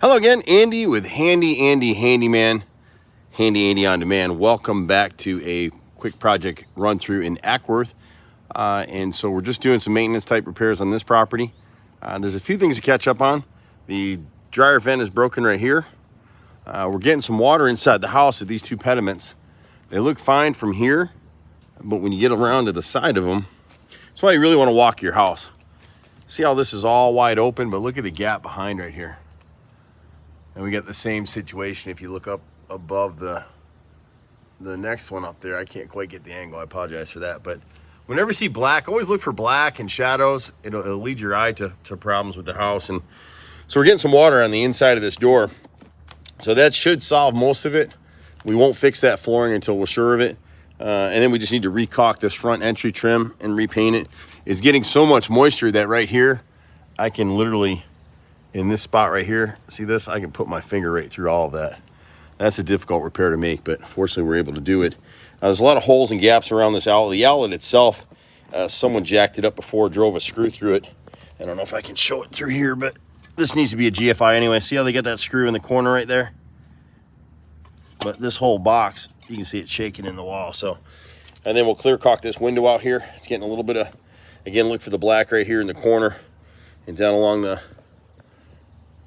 Hello again, Andy with Handy Andy Handyman, Handy Andy on Demand. Welcome back to a quick project run through in Acworth. And so we're just doing some maintenance type repairs on this property. There's a few things to catch up on. The dryer vent is broken right here. We're getting some water inside the house at these two pediments. They look fine from here, but when you get around to the side of them, that's why you really want to walk your house. See how this is all wide open, but look at the gap behind right here. And we got the same situation if you look up above the next one up there. I can't quite get the angle, I apologize for that. But whenever you see black, always look for black and shadows. It'll lead your eye to problems with the house. And so we're getting some water on the inside of this door. So that should solve most of it. We won't fix that flooring until we're sure of it. And then we just need to recaulk this front entry trim and repaint it. It's getting so much moisture that right here, I can literally, in this spot right here, see this? I can put my finger right through all of that. That's a difficult repair to make, but fortunately we're able to do it. There's a lot of holes and gaps around this outlet. The outlet itself, someone jacked it up before, drove a screw through it. I don't know if I can show it through here, but this needs to be a GFI anyway. See how they got that screw in the corner right there? But this whole box, you can see it shaking in the wall. So, and then we'll clear caulk this window out here. It's getting a little bit of, again, look for the black right here in the corner and down along the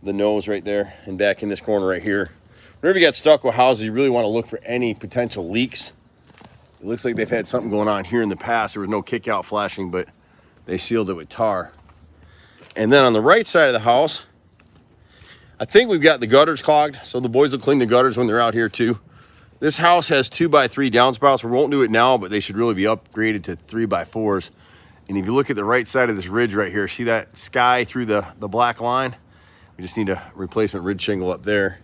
nose right there and back in this corner right here. Whenever you got stucco houses, you really want to look for any potential leaks. It looks like they've had something going on here in the past. There was no kick out flashing, but they sealed it with tar. And then on the right side of the house, I think we've got the gutters clogged, so the boys will clean the gutters when they're out here too. This house has 2x3 downspouts. We won't do it now, but they should really be upgraded to 3x4s. And if you look at the right side of this ridge right here, see that sky through the black line? We just need a replacement ridge shingle up there.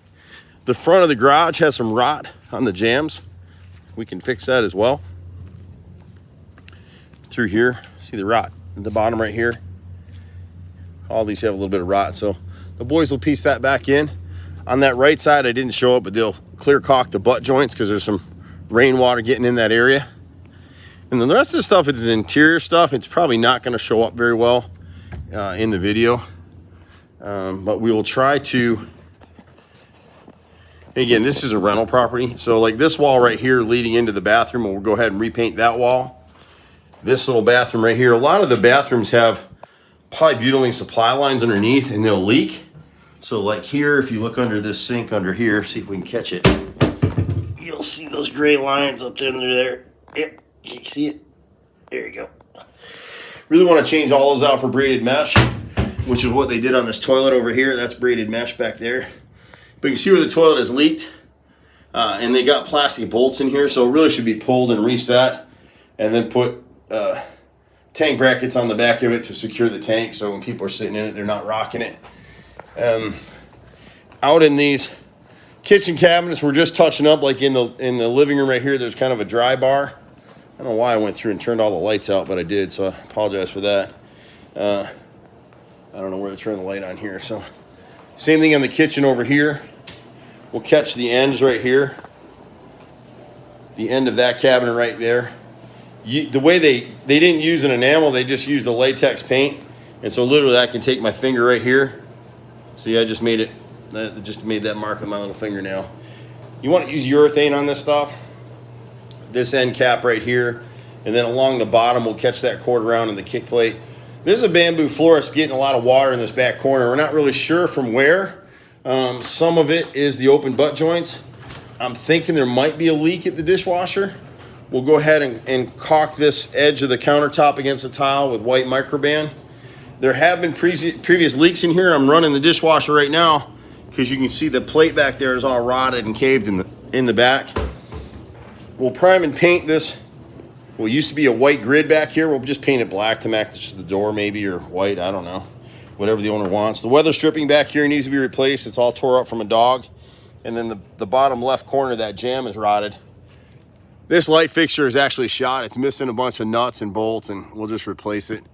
The front of the garage has some rot on the jambs. We can fix that as well. Through here, see the rot at the bottom right here? All these have a little bit of rot, so the boys will piece that back in. On that right side, I didn't show it, but they'll clear caulk the butt joints because there's some rainwater getting in that area. And then the rest of the stuff is interior stuff. It's probably not going to show up very well in the video. But we will try to, again, this is a rental property. So like this wall right here leading into the bathroom, we'll go ahead and repaint that wall. This little bathroom right here, a lot of the bathrooms have polybutylene supply lines underneath and they'll leak. So like here, if you look under this sink under here, see if we can catch it. You'll see those gray lines up under there. Yep, you see it? There you go. Really want to change all those out for braided mesh, which is what they did on this toilet over here. That's braided mesh back there. But you can see where the toilet has leaked. And they got plastic bolts in here, so it really should be pulled and reset. And then put tank brackets on the back of it to secure the tank, so when people are sitting in it, they're not rocking it. Out in these kitchen cabinets, we're just touching up, like in the living room right here, there's kind of a dry bar. I don't know why I went through and turned all the lights out, but I did, so I apologize for that. I don't know where to turn the light on here. So same thing in the kitchen over here. We'll catch the ends right here. The end of that cabinet right there. The way they didn't use an enamel, they just used a latex paint. And so literally I can take my finger right here. See, I just made it, just made that mark with my little fingernail. You want to use urethane on this stuff. This end cap right here. And then along the bottom, we'll catch that cord around in the kick plate. This is a bamboo floor. It's getting a lot of water in this back corner. We're not really sure from where. Some of it is the open butt joints. I'm thinking there might be a leak at the dishwasher. We'll go ahead and caulk this edge of the countertop against the tile with white microban. There have been previous leaks in here. I'm running the dishwasher right now because you can see the plate back there is all rotted and caved in the back. We'll prime and paint this. What used to be a white grid back here, we'll just paint it black to match the door maybe, or white, I don't know. Whatever the owner wants. The weather stripping back here needs to be replaced. It's all tore up from a dog. And then the bottom left corner of that jamb is rotted. This light fixture is actually shot. It's missing a bunch of nuts and bolts, and we'll just replace it.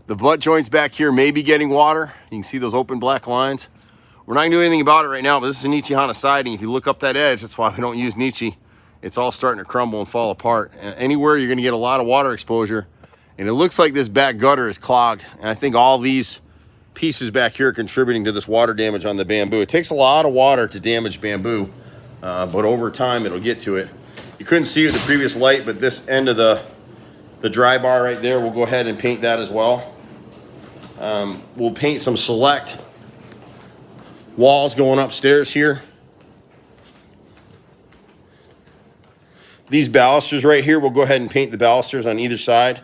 The butt joints back here may be getting water. You can see those open black lines. We're not gonna do anything about it right now, but this is a Nichihana siding. If you look up that edge, that's why we don't use Nichi. It's all starting to crumble and fall apart. And anywhere you're gonna get a lot of water exposure. And it looks like this back gutter is clogged. And I think all these pieces back here contributing to this water damage on the bamboo. It takes a lot of water to damage bamboo, but over time it'll get to it. You couldn't see it with the previous light, but this end of the dry bar right there, we'll go ahead and paint that as well. We'll paint some select walls going upstairs here. These balusters right here, we'll go ahead and paint the balusters on either side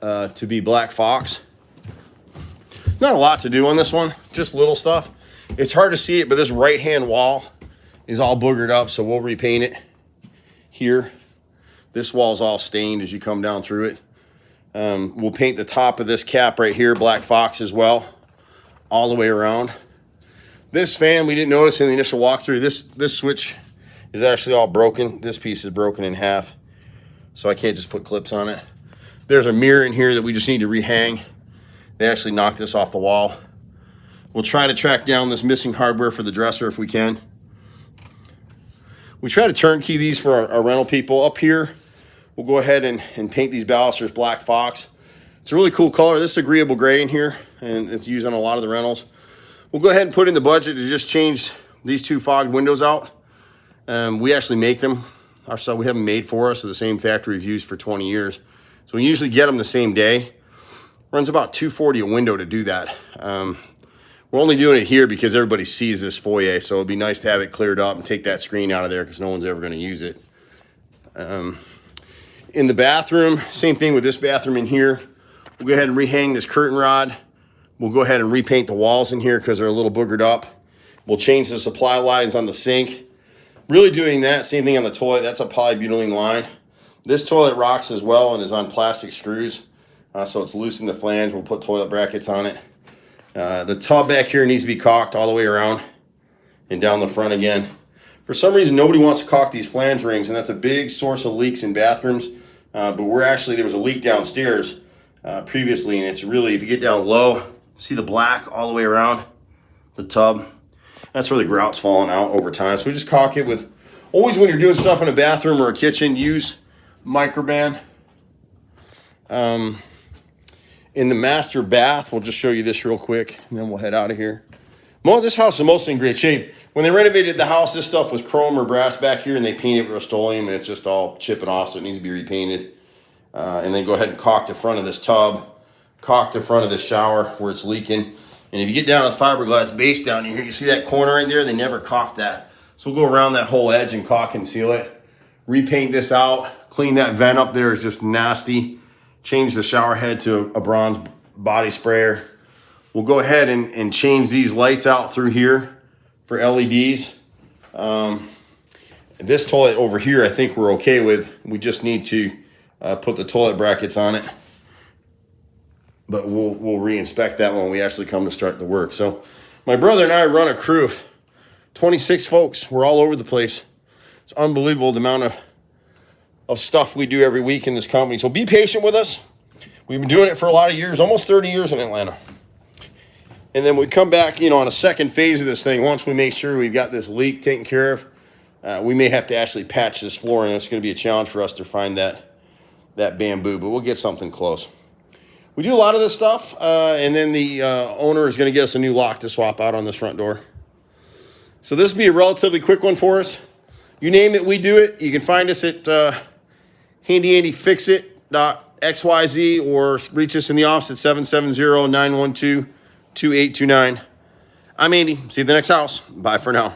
to be black fox. Not a lot to do on this one, just little stuff. It's hard to see it, but this right-hand wall is all boogered up, so we'll repaint it here. This wall's all stained as you come down through it. We'll paint the top of this cap right here, black fox as well, all the way around. This fan, we didn't notice in the initial walkthrough, this switch is actually all broken. This piece is broken in half, so I can't just put clips on it. There's a mirror in here that we just need to rehang. They actually knocked this off the wall. We'll try to track down this missing hardware for the dresser if we can. We try to turnkey these for our rental people. Up here, we'll go ahead and paint these balusters black fox. It's a really cool color. This is agreeable gray in here, and it's used on a lot of the rentals. We'll go ahead and put in the budget to just change these two fogged windows out. We actually make them ourselves. We have them made for us, so the same factory we've used for 20 years. So we usually get them the same day. Runs about $240 a window to do that. We're only doing it here because everybody sees this foyer, so it'd be nice to have it cleared up and take that screen out of there because no one's ever going to use it. In the bathroom, same thing with this bathroom in here. We'll go ahead and rehang this curtain rod. We'll go ahead and repaint the walls in here because they're a little boogered up. We'll change the supply lines on the sink. Really doing that, same thing on the toilet. That's a polybutylene line. This toilet rocks as well and is on plastic screws. So it's loose in the flange. We'll put toilet brackets on it. The tub back here needs to be caulked all the way around and down the front again. For some reason, nobody wants to caulk these flange rings, and that's a big source of leaks in bathrooms. But there was a leak downstairs previously, and it's really, if you get down low, see the black all the way around the tub. That's where the grout's falling out over time. So we just caulk it with, always when you're doing stuff in a bathroom or a kitchen, use Microban. In the master bath, we'll just show you this real quick, and then we'll head out of here. Well, this house is mostly in great shape. When they renovated the house, this stuff was chrome or brass back here, and they painted it with Rust-Oleum, and it's just all chipping off, so it needs to be repainted. And then go ahead and caulk the front of this tub, caulk the front of this shower where it's leaking. And if you get down to the fiberglass base down here, you see that corner right there? They never caulked that. So we'll go around that whole edge and caulk and seal it. Repaint this out. Clean that vent up there. It's just nasty. Change the shower head to a bronze body sprayer. We'll go ahead and change these lights out through here for LEDs. This toilet over here, I think we're okay with. We just need to put the toilet brackets on it. But we'll re-inspect that when we actually come to start the work. So my brother and I run a crew of 26 folks. We're all over the place. It's unbelievable the amount of stuff we do every week in this company. So be patient with us. We've been doing it for a lot of years, almost 30 years in Atlanta. And then we come back, on a second phase of this thing. Once we make sure we've got this leak taken care of, we may have to actually patch this floor, and it's going to be a challenge for us to find that bamboo, but we'll get something close. We do a lot of this stuff, and then the owner is going to get us a new lock to swap out on this front door. So this will be a relatively quick one for us. You name it, we do it. You can find us at handyandyfixit.xyz or reach us in the office at 770-912-2829. I'm Andy. See you at the next house. Bye for now.